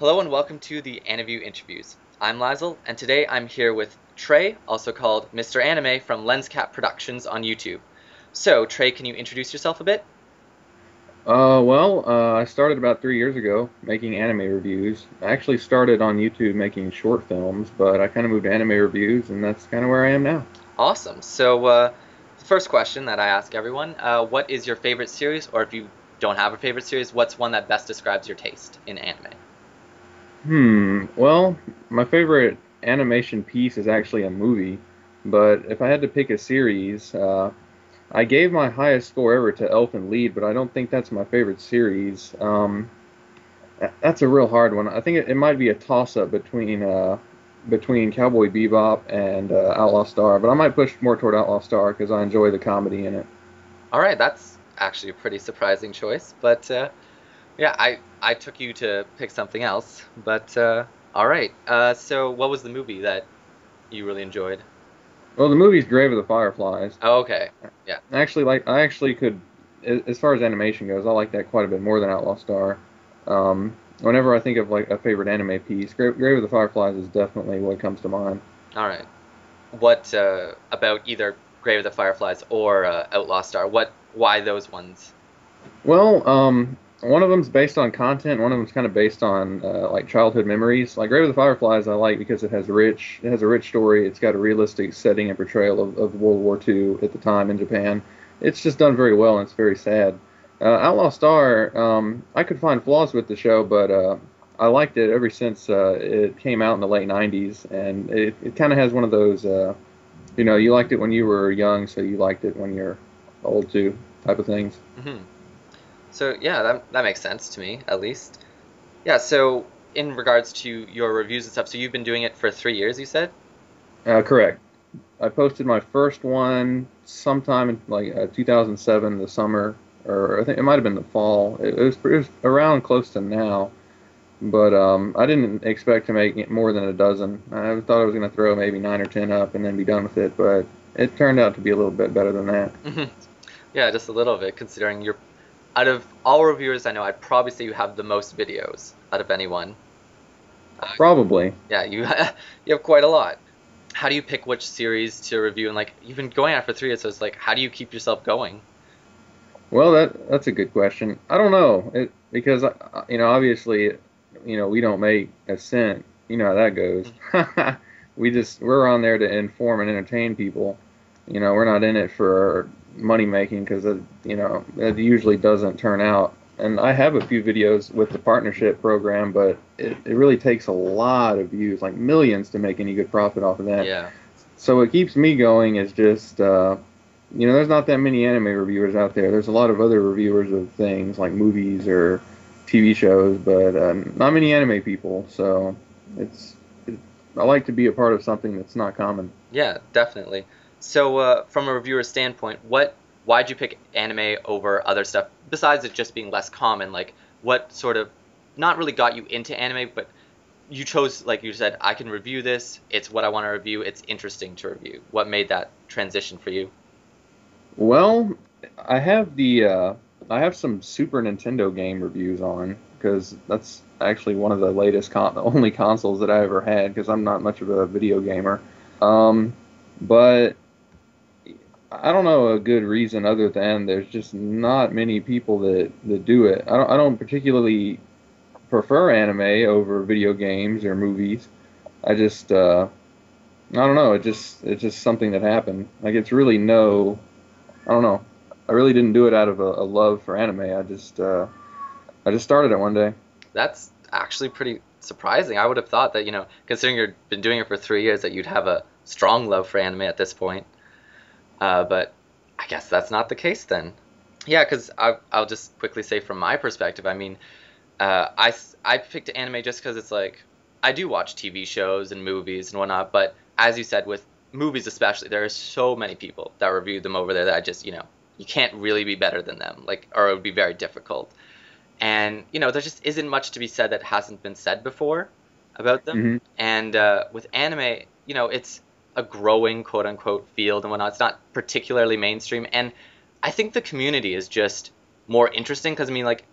Hello and welcome to the Aniview interviews. I'm Lyzl, and today I'm here with Trey, also called Mr. Anime from LensCap Productions on YouTube. So, Trey, can you introduce yourself a bit? I started about 3 years ago making anime reviews. I actually started on YouTube making short films, but I kind of moved to anime reviews, and that's kind of where I am now. Awesome. So, the first question that I ask everyone, what is your favorite series, or if you don't have a favorite series, what's one that best describes your taste in anime? Well, my favorite animation piece is actually a movie, but if I had to pick a series, I gave my highest score ever to Elfen Lied, but I don't think that's my favorite series. That's a real hard one. I think it might be a toss-up between Cowboy Bebop and Outlaw Star, but I might push more toward Outlaw Star because I enjoy the comedy in it. All right, that's actually a pretty surprising choice, but yeah, I took you to pick something else, but all right. So what was the movie that you really enjoyed? Well, the movie's Grave of the Fireflies. Oh, okay. Yeah. I actually could, as far as animation goes, I like that quite a bit more than Outlaw Star. Whenever I think of like a favorite anime piece, Grave of the Fireflies is definitely what comes to mind. All right. What about either Grave of the Fireflies or Outlaw Star? Why those ones? Well, one of them's based on content, one of them's kind of based on like childhood memories. Like Grave of the Fireflies, I like because it has a rich story. It's got a realistic setting and portrayal of World War II at the time in Japan. It's just done very well, and it's very sad. Outlaw Star, I could find flaws with the show, but I liked it ever since it came out in the late '90s, and it kind of has one of those, you liked it when you were young, so you liked it when you're old too, type of things. Hmm. So yeah, that makes sense to me at least. Yeah. So in regards to your reviews and stuff, so you've been doing it for 3 years, you said? Correct. I posted my first one sometime in like 2007, the summer, or I think it might have been the fall. It was around close to now, but I didn't expect to make it more than a dozen. I thought I was going to throw maybe 9 or 10 up and then be done with it, but it turned out to be a little bit better than that. Yeah, just a little bit, considering you're out of all reviewers I know, I'd probably say you have the most videos out of anyone. Uh, Probably. yeah, you you have quite a lot. How do you pick which series to review? And like, you've been going at it for 3 years, so it's like, how do you keep yourself going? Well, that's a good question. I don't know it because obviously, we don't make a cent. You know how that goes. We're on there to inform and entertain people. We're not in it for money making because it usually doesn't turn out. And I have a few videos with the partnership program, but it really takes a lot of views, like millions, to make any good profit off of that. Yeah. So what keeps me going is just there's not that many anime reviewers out there. There's a lot of other reviewers of things like movies or TV shows, but not many anime people. So it's I like to be a part of something that's not common. Yeah, definitely. So, from a reviewer standpoint, why'd you pick anime over other stuff besides it just being less common? Like, what sort of, not really got you into anime, but you chose, like you said, I can review this. It's what I want to review. It's interesting to review. What made that transition for you? Well, I have I have some Super Nintendo game reviews on because that's actually one of the the only consoles that I ever had because I'm not much of a video gamer. Um, but I don't know a good reason other than there's just not many people that do it. I don't particularly prefer anime over video games or movies. I just I don't know. It's just something that happened. Like it's really no. I don't know. I really didn't do it out of a love for anime. I just started it one day. That's actually pretty surprising. I would have thought that, considering you've been doing it for 3 years, that you'd have a strong love for anime at this point. But I guess that's not the case then. Yeah, because I'll just quickly say from my perspective, I mean, I picked anime just because it's like, I do watch TV shows and movies and whatnot, but as you said, with movies especially, there are so many people that review them over there that I just, you can't really be better than them, like, or it would be very difficult. And, there just isn't much to be said that hasn't been said before about them. Hmm. And with anime, it's a growing quote unquote field and whatnot. It's not particularly mainstream. And I think the community is just more interesting because, I mean, like,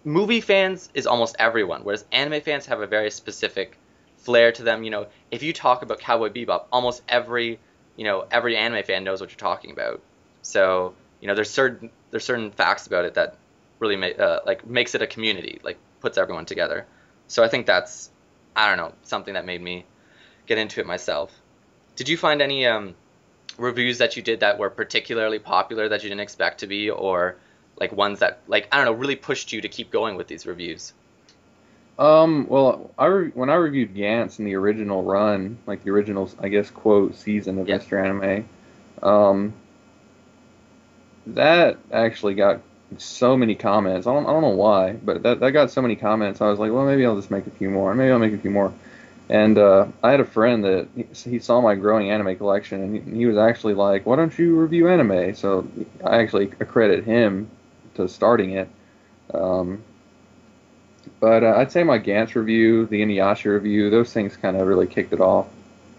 movie fans is almost everyone, whereas anime fans have a very specific flair to them. If you talk about Cowboy Bebop, almost every anime fan knows what you're talking about. So, there's certain facts about it that really makes it a community, like puts everyone together. So I think that's, I don't know, something that made me get into it myself. Did you find any reviews that you did that were particularly popular that you didn't expect to be, or like ones that, like, I don't know, really pushed you to keep going with these reviews? Well, when I reviewed Gantz in the original run, like the original, I guess, quote, season of Yeah. Mr. Anime, um, that actually got so many comments. I don't know why, but that got so many comments. I was like, well, maybe I'll just make a few more. Maybe I'll make a few more. And I had a friend that he saw my growing anime collection, and he was actually like, "Why don't you review anime?" So I actually accredit him to starting it. Um, but I'd say my Gantz review, the Inuyasha review, those things kind of really kicked it off.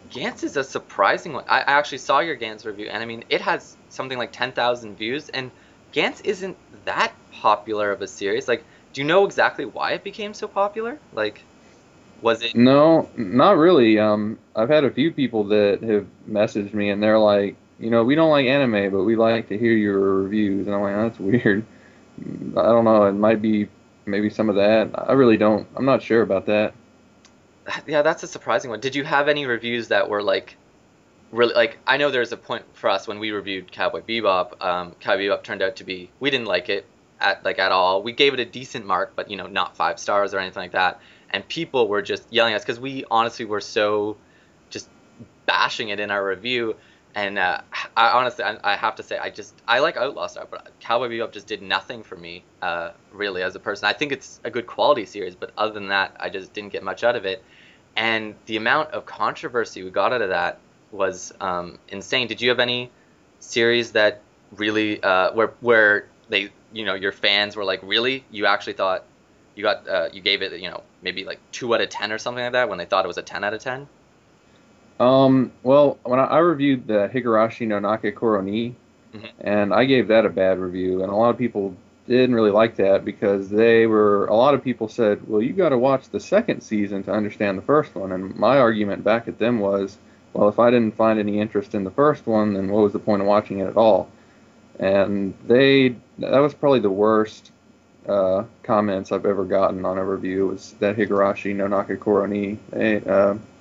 Gantz is a surprising one. I actually saw your Gantz review, and I mean, it has something like 10,000 views, and Gantz isn't that popular of a series. Like, do you know exactly why it became so popular? Like, was it? No, not really. I've had a few people that have messaged me, and they're like, we don't like anime, but we like to hear your reviews. And I'm like, that's weird. I don't know. It might be maybe some of that. I really don't. I'm not sure about that. Yeah, that's a surprising one. Did you have any reviews that were like really like? I know there's a point for us when we reviewed Cowboy Bebop. Cowboy Bebop turned out to be, we didn't like it at all. We gave it a decent mark, but not 5 stars or anything like that. And people were just yelling at us because we honestly were so just bashing it in our review. And I honestly, I have to say, I like Outlaw Star, but Cowboy Bebop just did nothing for me, really, as a person. I think it's a good quality series, but other than that, I just didn't get much out of it. And the amount of controversy we got out of that was insane. Did you have any series that really where they your fans were like, really, you actually thought you gave it maybe like 2 out of 10 or something like that when they thought it was a 10 out of 10? Well, when I reviewed the Higurashi no Naka Koro ni, Hmm. and I gave that a bad review, and a lot of people didn't really like that because a lot of people said, well, you got to watch the second season to understand the first one. And my argument back at them was, well, if I didn't find any interest in the first one, then what was the point of watching it at all? And that was probably the worst comments I've ever gotten on a review, was that Higurashi no Naka Koro ni.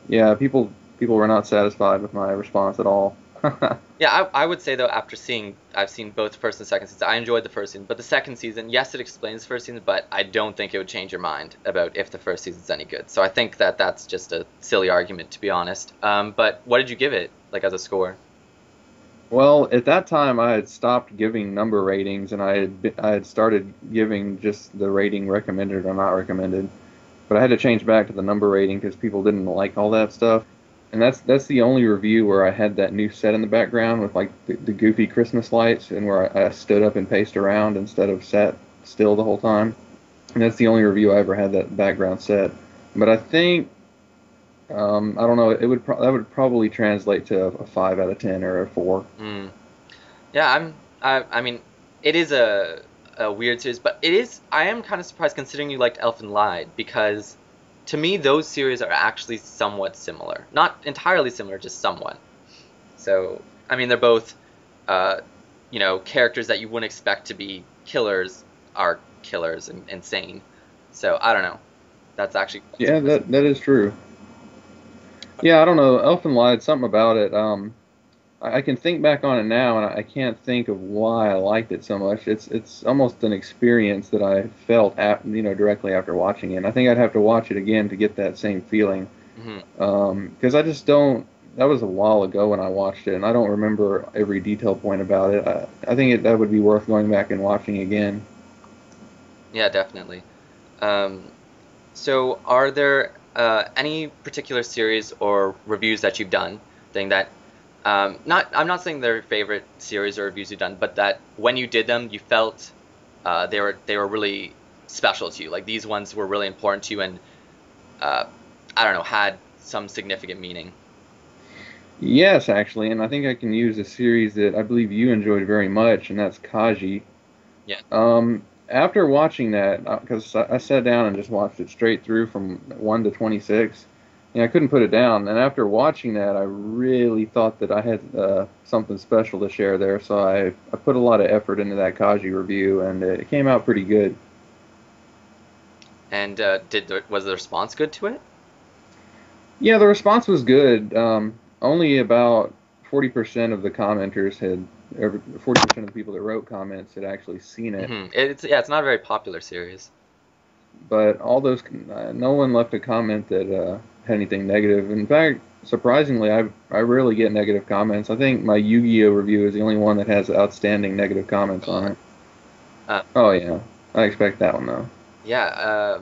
Yeah, people were not satisfied with my response at all. Yeah, I would say though, I've seen both the first and second season. I enjoyed the first season, but the second season, yes, it explains the first season, but I don't think it would change your mind about if the first season's any good. So I think that that's just a silly argument, to be honest. But what did you give it, like, as a score? Well, at that time, I had stopped giving number ratings, and I had started giving just the rating recommended or not recommended. But I had to change back to the number rating because people didn't like all that stuff. And that's the only review where I had that new set in the background with like the goofy Christmas lights, and where I stood up and paced around instead of sat still the whole time. And that's the only review I ever had that background set. But I think I don't know. That would probably translate to a 5 out of 10 or a 4. Mm. Yeah, I mean, it is a weird series, but I am kind of surprised considering you liked Elfen Lied, because to me those series are actually somewhat similar. Not entirely similar, just somewhat. So, I mean, they're both characters that you wouldn't expect to be killers are killers and insane. So, I don't know. That's actually quite Yeah, surprising. that is true. Yeah, I don't know. Elfen Lied, something about it. I can think back on it now, and I can't think of why I liked it so much. It's almost an experience that I felt directly after watching it. And I think I'd have to watch it again to get that same feeling. Hmm. Because I just don't. That was a while ago when I watched it, and I don't remember every detail point about it. I think that would be worth going back and watching again. Yeah, definitely. Um, so, are there any particular series or reviews that you've done, thing that I'm not saying they're your favorite series or reviews you've done, but that when you did them, you felt they were really special to you. Like, these ones were really important to you, and uh, I don't know, had some significant meaning. Yes, actually, and I think I can use a series that I believe you enjoyed very much, and that's Kaji. Yeah. after watching that, because I sat down and just watched it straight through from 1 to 26, and I couldn't put it down. And after watching that, I really thought that I had something special to share there, so I put a lot of effort into that Kaji review, and it came out pretty good. And was the response good to it? Yeah, the response was good. Only about 40% of the commenters had, 40% of the people that wrote comments had actually seen it. It's not a very popular series. But all those, no one left a comment that had anything negative. In fact, surprisingly, I rarely get negative comments. I think my Yu-Gi-Oh review is the only one that has outstanding negative comments on it. Uh, Oh yeah, I expect that one though. Yeah,